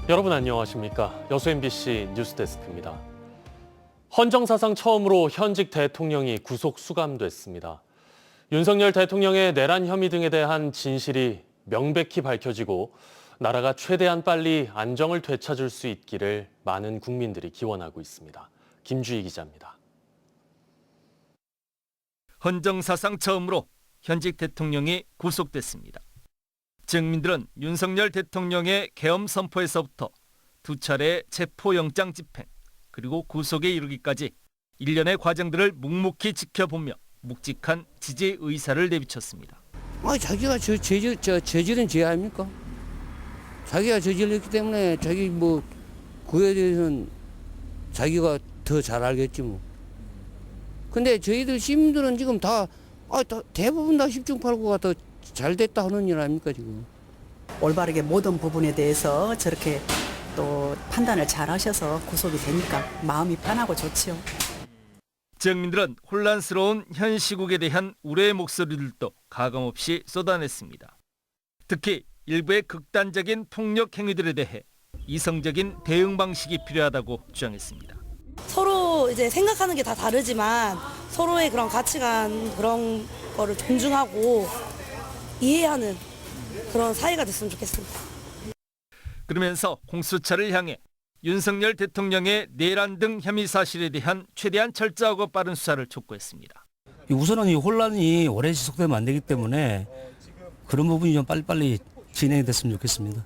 여러분 안녕하십니까? 여수 MBC 뉴스데스크입니다. 헌정사상 처음으로 현직 대통령이 구속 수감됐습니다. 윤석열 대통령의 내란 혐의 등에 대한 진실이 명백히 밝혀지고 나라가 최대한 빨리 안정을 되찾을 수 있기를 많은 국민들이 기원하고 있습니다. 김주희 기자입니다. 헌정사상 처음으로 현직 대통령이 구속됐습니다. 증민들은 윤석열 대통령의 계엄 선포에서부터 두 차례 체포영장 집행 그리고 구속에 이르기까지 일련의 과정들을 묵묵히 지켜보며 묵직한 지지 의사를 내비쳤습니다. 자기가 저지른 죄 아닙니까? 자기가 저질렀기 때문에 자기 그에 대해서는 자기가 더 잘 알겠지 뭐. 근데 저희들 시민들은 지금 다 대부분 다 10중 8구가 더 잘 됐다 하는 일 아닙니까 지금. 올바르게 모든 부분에 대해서 저렇게 또 판단을 잘 하셔서 구속이 되니까 마음이 편하고 좋지요. 증민들은 혼란스러운 현 시국에 대한 우려의 목소리들도 가감없이 쏟아냈습니다. 특히 일부의 극단적인 폭력 행위들에 대해 이성적인 대응 방식이 필요하다고 주장했습니다. 서로 이제 생각하는 게 다 다르지만 서로의 그런 가치관 그런 거를 존중하고 이해하는 그런 사이가 됐으면 좋겠습니다. 그러면서 공수처를 향해 윤석열 대통령의 내란 등 혐의 사실에 대한 최대한 철저하고 빠른 수사를 촉구했습니다. 우선은 이 혼란이 오래 지속되면 안 되기 때문에 그런 부분이 좀 빨리빨리 진행이 됐으면 좋겠습니다.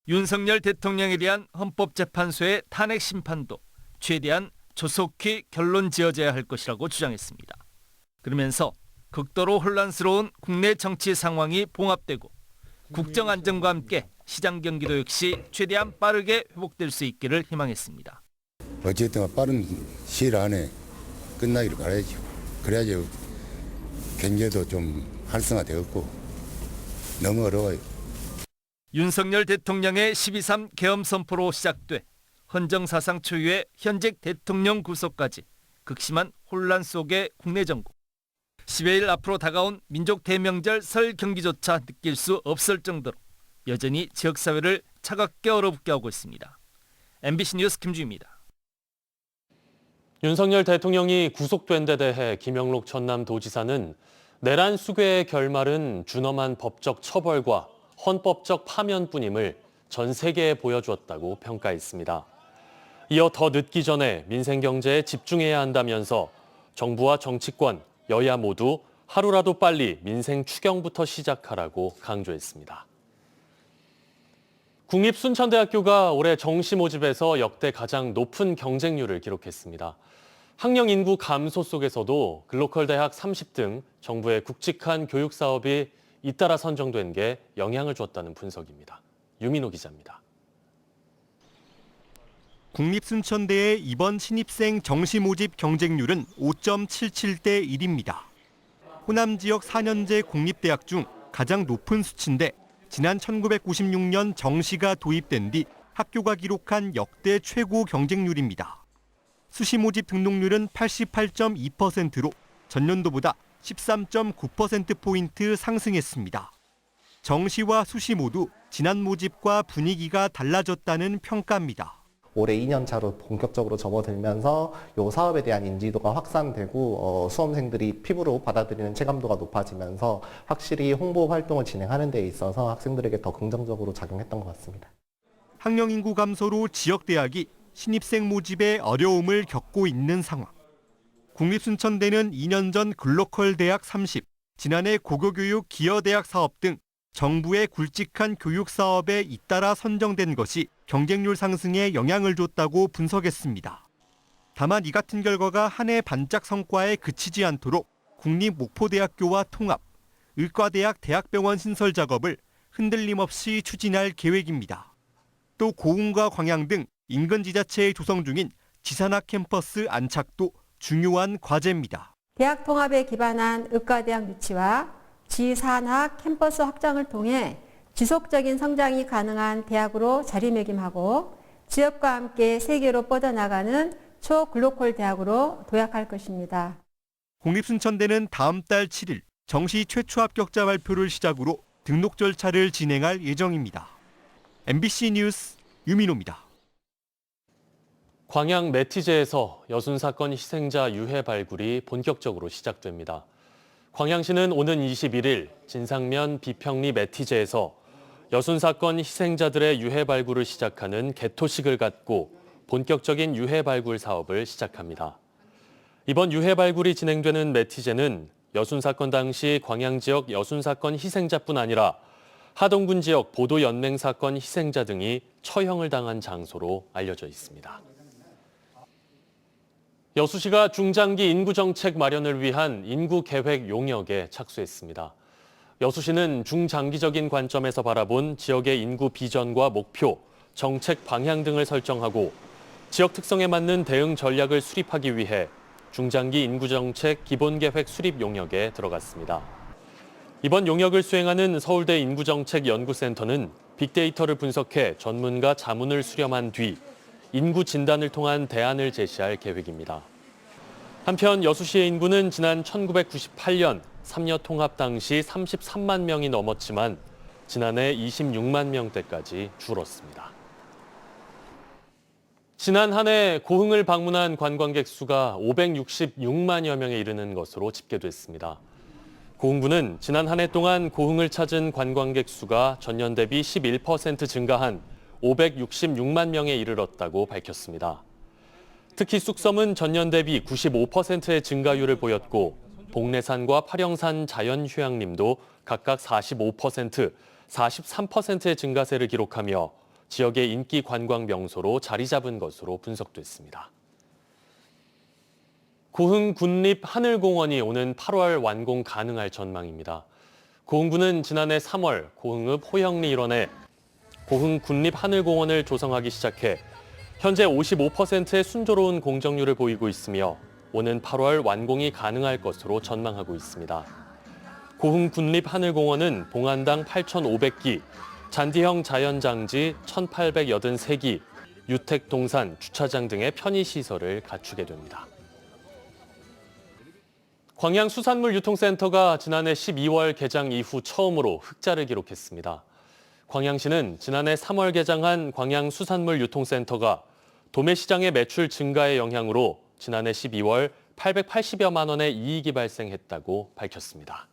윤석열 대통령에 대한 헌법재판소의 탄핵 심판도 최대한 조속히 결론 지어져야 할 것이라고 주장했습니다. 그러면서 극도로 혼란스러운 국내 정치 상황이 봉합되고 국정 안정과 함께 시장 경기도 역시 최대한 빠르게 회복될 수 있기를 희망했습니다. 어쨌든 빠른 시일 안에 끝나기를 바라야죠. 그래야지 경제도 좀 활성화되었고 너무 어려워요. 윤석열 대통령의 12.3 계엄 선포로 시작돼 헌정사상 초유의 현직 대통령 구속까지 극심한 혼란 속의 국내 정국. 10여일 앞으로 다가온 민족 대명절 설 경기조차 느낄 수 없을 정도로 여전히 지역사회를 차갑게 얼어붙게 하고 있습니다. MBC 뉴스 김주희입니다. 윤석열 대통령이 구속된 데 대해 김영록 전남도지사는 내란 수괴의 결말은 준엄한 법적 처벌과 헌법적 파면뿐임을 전 세계에 보여주었다고 평가했습니다. 이어 더 늦기 전에 민생 경제에 집중해야 한다면서 정부와 정치권, 여야 모두 하루라도 빨리 민생 추경부터 시작하라고 강조했습니다. 국립순천대학교가 올해 정시 모집에서 역대 가장 높은 경쟁률을 기록했습니다. 학령 인구 감소 속에서도 글로컬 대학 30등 정부의 굵직한 교육 사업이 잇따라 선정된 게 영향을 줬다는 분석입니다. 유민호 기자입니다. 국립순천대의 이번 신입생 정시 모집 경쟁률은 5.77대 1입니다. 호남 지역 4년제 공립대학 중 가장 높은 수치인데 지난 1996년 정시가 도입된 뒤 학교가 기록한 역대 최고 경쟁률입니다. 수시 모집 등록률은 88.2%로 전년도보다 13.9%포인트 상승했습니다. 정시와 수시 모두 지난 모집과 분위기가 달라졌다는 평가입니다. 올해 2년 차로 본격적으로 접어들면서 이 사업에 대한 인지도가 확산되고 수험생들이 피부로 받아들이는 체감도가 높아지면서 확실히 홍보 활동을 진행하는 데 있어서 학생들에게 더 긍정적으로 작용했던 것 같습니다. 학령 인구 감소로 지역 대학이 신입생 모집에 어려움을 겪고 있는 상황. 국립순천대는 2년 전 글로컬 대학 30, 지난해 고교교육 기여대학 사업 등 정부의 굵직한 교육 사업에 잇따라 선정된 것이 경쟁률 상승에 영향을 줬다고 분석했습니다. 다만 이 같은 결과가 한 해 반짝 성과에 그치지 않도록 국립목포대학교와 통합, 의과대학 대학병원 신설 작업을 흔들림 없이 추진할 계획입니다. 또 고흥과 광양 등 인근 지자체에 조성 중인 지산학 캠퍼스 안착도 중요한 과제입니다. 대학 통합에 기반한 의과대학 유치와 지산학 캠퍼스 확장을 통해 지속적인 성장이 가능한 대학으로 자리매김하고 지역과 함께 세계로 뻗어나가는 초글로컬 대학으로 도약할 것입니다. 국립순천대는 다음 달 7일 정시 최초 합격자 발표를 시작으로 등록 절차를 진행할 예정입니다. MBC 뉴스 유민호입니다. 광양 매티제에서 여순 사건 희생자 유해 발굴이 본격적으로 시작됩니다. 광양시는 오는 21일 진상면 비평리 매티제에서 여순 사건 희생자들의 유해 발굴을 시작하는 개토식을 갖고 본격적인 유해 발굴 사업을 시작합니다. 이번 유해 발굴이 진행되는 매티제는 여순 사건 당시 광양 지역 여순 사건 희생자뿐 아니라 하동군 지역 보도 연맹 사건 희생자 등이 처형을 당한 장소로 알려져 있습니다. 여수시가 중장기 인구정책 마련을 위한 인구계획 용역에 착수했습니다. 여수시는 중장기적인 관점에서 바라본 지역의 인구 비전과 목표, 정책 방향 등을 설정하고 지역 특성에 맞는 대응 전략을 수립하기 위해 중장기 인구정책 기본계획 수립 용역에 들어갔습니다. 이번 용역을 수행하는 서울대 인구정책연구센터는 빅데이터를 분석해 전문가 자문을 수렴한 뒤 인구 진단을 통한 대안을 제시할 계획입니다. 한편 여수시의 인구는 지난 1998년 3년 통합 당시 33만 명이 넘었지만 지난해 26만 명대까지 줄었습니다. 지난 한 해 고흥을 방문한 관광객 수가 566만여 명에 이르는 것으로 집계됐습니다. 고흥부는 지난 한 해 동안 고흥을 찾은 관광객 수가 전년 대비 11% 증가한 566만 명에 이르렀다고 밝혔습니다. 특히 쑥섬은 전년 대비 95%의 증가율을 보였고 복례산과 팔영산 자연휴양림도 각각 45%, 43%의 증가세를 기록하며 지역의 인기 관광 명소로 자리 잡은 것으로 분석됐습니다. 고흥 군립하늘공원이 오는 8월 완공 가능할 전망입니다. 고흥부는 지난해 3월 고흥읍 호영리 일원에 고흥 군립하늘공원을 조성하기 시작해 현재 55%의 순조로운 공정률을 보이고 있으며 오는 8월 완공이 가능할 것으로 전망하고 있습니다. 고흥 군립하늘공원은 봉안당 8,500기, 잔디형 자연장지 1,883기, 유택동산, 주차장 등의 편의시설을 갖추게 됩니다. 광양수산물유통센터가 지난해 12월 개장 이후 처음으로 흑자를 기록했습니다. 광양시는 지난해 3월 개장한 광양수산물유통센터가 도매시장의 매출 증가의 영향으로 지난해 12월 880여만 원의 이익이 발생했다고 밝혔습니다.